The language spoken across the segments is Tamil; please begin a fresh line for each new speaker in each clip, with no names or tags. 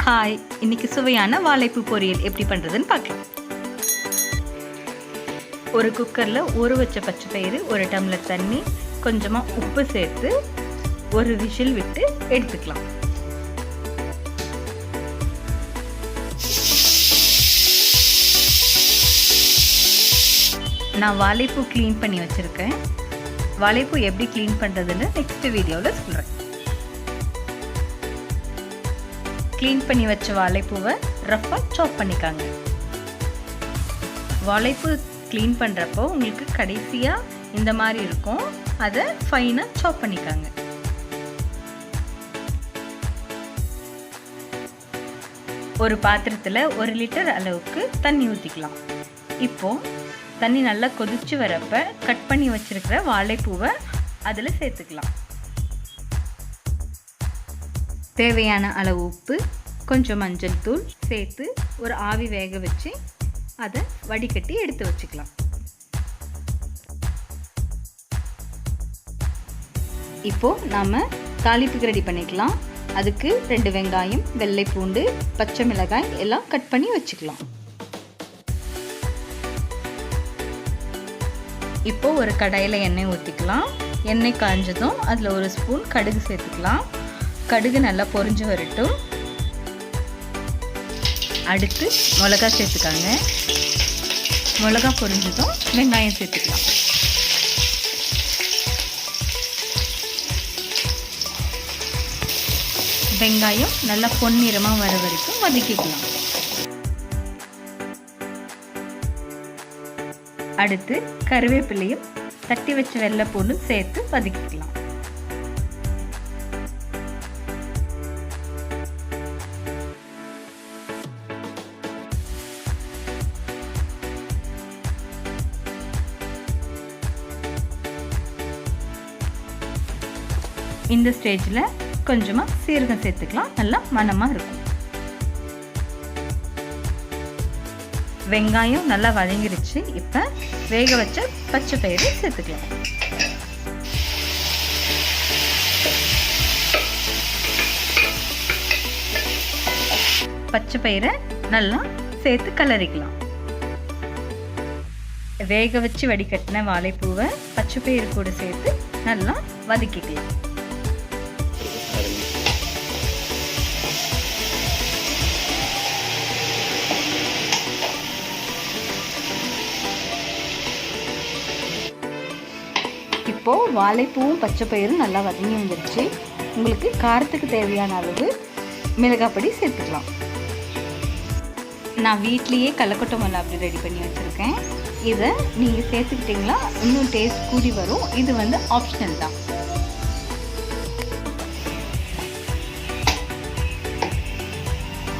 ஹாய், இன்னைக்கு சுவையான வாழைப்பூ பொரியல் எப்படி பண்ணுறதுன்னு பார்க்கலாம். ஒரு குக்கரில் ஊற வச்ச பச்சை பயிறு, ஒரு டம்ளர் தண்ணி, கொஞ்சமாக உப்பு சேர்த்து ஒரு விசில் விட்டு எடுத்துக்கலாம். நான் வாழைப்பூ க்ளீன் பண்ணி வச்சுருக்கேன். வாழைப்பூ எப்படி க்ளீன் பண்ணுறதுன்னு நெக்ஸ்ட் வீடியோவில் சொல்கிறேன். க்ளீன் பண்ணி வச்ச வாழைப்பூவை ரஃப்பாக சாப் பண்ணிக்காங்க. வாழைப்பூ க்ளீன் பண்ணுறப்போ உங்களுக்கு கடைசியாக இந்த மாதிரி இருக்கும், அதை ஃபைனாக சாப் பண்ணிக்காங்க. ஒரு பாத்திரத்தில் 1 லிட்டர் அளவுக்கு தண்ணி ஊற்றிக்கலாம். இப்போது தண்ணி நல்லா கொதிச்சு வரப்போ கட் பண்ணி வச்சுருக்கிற வாழைப்பூவை அதில் சேர்த்துக்கலாம். தேவையான அளவு உப்பு, கொஞ்சம் மஞ்சள் தூள் சேர்த்து ஒரு ஆவி வேக வச்சு அதை வடிகட்டி எடுத்து வச்சுக்கலாம். இப்போது நாம் தாளிப்புக்கு ரெடி பண்ணிக்கலாம். அதுக்கு 2 வெங்காயம், வெள்ளை பூண்டு, பச்சை மிளகாய் எல்லாம் கட் பண்ணி வச்சுக்கலாம். இப்போது ஒரு கடாயில் எண்ணெய் ஊற்றிக்கலாம். எண்ணெய் காஞ்சதும் அதில் 1 ஸ்பூன் கடுகு சேர்த்துக்கலாம். கடுகு நல்லா பொரிஞ்சு வரட்டும். அடுத்து மிளகா சேர்த்துக்காங்க. மிளகா பொரிஞ்சதும் வெங்காயம் சேர்த்துக்கலாம். வெங்காயம் நல்லா பொன்னிறமாக வர வரைக்கும் வதக்கிக்கலாம். அடுத்து கருவேப்பிலையும் தட்டி வச்ச வெள்ளைப்பூண்டும் சேர்த்து வதக்கிக்கலாம். இந்த ஸ்டேஜில் கொஞ்சமாக சீரகம் சேர்த்துக்கலாம். நல்லா மணமாக இருக்கும். வெங்காயம் நல்லா வதங்கிருச்சு. இப்போ வேக வச்ச பச்சை பயிறு சேர்த்துக்கலாம். பச்சை பயிரை நல்லா சேர்த்து கலரிக்கலாம். வேக வச்சு வடிகட்டின வாழைப்பூவை பச்சை பயிறு கூட சேர்த்து நல்லா வதக்கிக்கலாம். இப்போது வாழைப்பூவும் பச்சை பயிரும் நல்லா வதங்கி வந்துடுச்சு. உங்களுக்கு காரத்துக்கு தேவையான அளவு மிளகாப்பொடி சேர்த்துக்கலாம். நான் வீட்லேயே கடலக்கொட்டை மிளகா அப்படி ரெடி பண்ணி வச்சுருக்கேன். இதை நீங்கள் சேர்த்துக்கிட்டிங்களா இன்னும் டேஸ்ட் கூடி வரும். இது வந்து ஆப்ஷனல் தான்.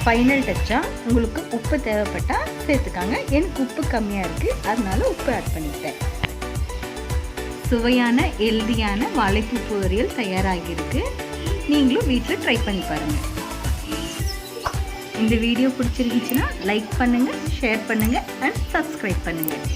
ஃபைனல் டச்சாக உங்களுக்கு உப்பு தேவைப்பட்டால் சேர்த்துக்காங்க. எனக்கு உப்பு கம்மியாக இருக்குது, அதனால உப்பு ஆட் பண்ணிக்கிட்டேன். சுவையான ஹெல்தியான வாழைப்பூ பொரியல் தயாராகியிருக்கு. நீங்களும் வீட்டில் ட்ரை பண்ணி பாருங்கள். இந்த வீடியோ பிடிச்சிருந்துச்சுன்னா லைக் பண்ணுங்கள், ஷேர் பண்ணுங்கள் அண்ட் சப்ஸ்கிரைப் பண்ணுங்கள்.